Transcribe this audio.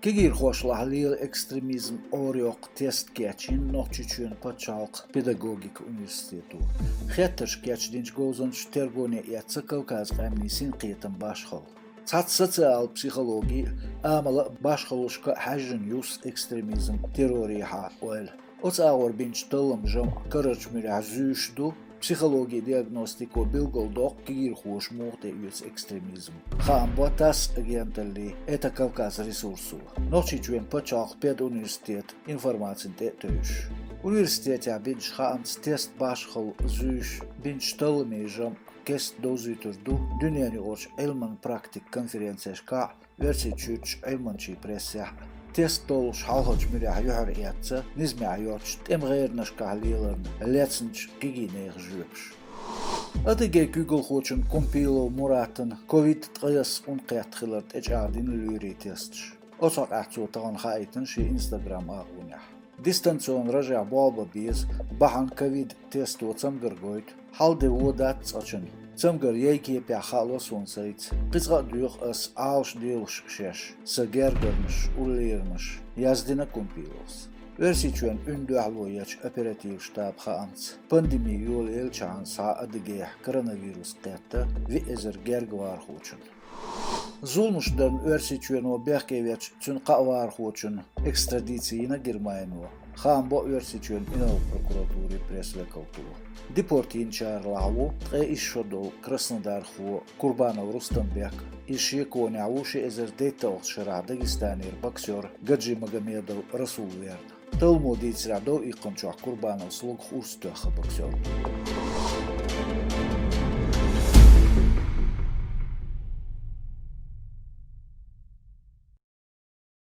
Kegir hoşlahlil ekstremizm oryoq test geçin nohçuçun paçalq pedagogik universitetu. Xetterş geçdinç gozunç tergone yatsa Kavkaz qamnisin qiyetin başxal. Çat sotsial psixologi amala başxaluşka hajın yus ekstremizm terroriha oel. Ots ağor binç tılım jam karıçmira züşdu psixologi diagnostiko bilgoldok kegir hoş muhte üs ekstremizm. Xam botas agentali eta Kavkaz resursu. Nohçuçun paçalq ped universitet informacin tetüş. Universitetya binç xams test başxal züş binç tılımejam Kest doziturdu dünyani orç elman praktik konferensiyaşka versi çüç elmançı presya. Test doluş halhoç mirah yuhar etsa nizmi ayorç temgayırnaşka haliyelarını letsinç gigineğ jüpş. Adıge Google hoçun kompilo muratın COVID-19 unqiyatxilart ecardin lüri testç. Osak ahçotağın xaitin şi Instagram ağunyah. Distanцион raja bolba biz bahan COVID test otsam gargoyt halde vodat saçın. Цамгар яйкепя халосон сайт. Qizqa duyuq as ağış diluş şeş. Sagergarmış, ulirmiş. Yazdina kompilos. Versiçuen ündü alvoyaç operativ ştab xaans. Pandemi yol elçan sa adıgeh koronavirus qetta ve ezer gergvar hoçun. Zulmuşdan versiçuen o behkeveç çün qavar hoçun ekstraditsiyina girmayno. Xambo versiçuen inal prokuraturi presvekaltu. Deportin çağrılavu tğe işşodol Krasnodar xu Kurbanov Rustamбек işi konявуши ezerdeta oxşara Dagestanir boksör Gadji Magomedov Rasulverd. Tılmo ditsradov iqınçoq Kurbanov slug xurstöxı boksör.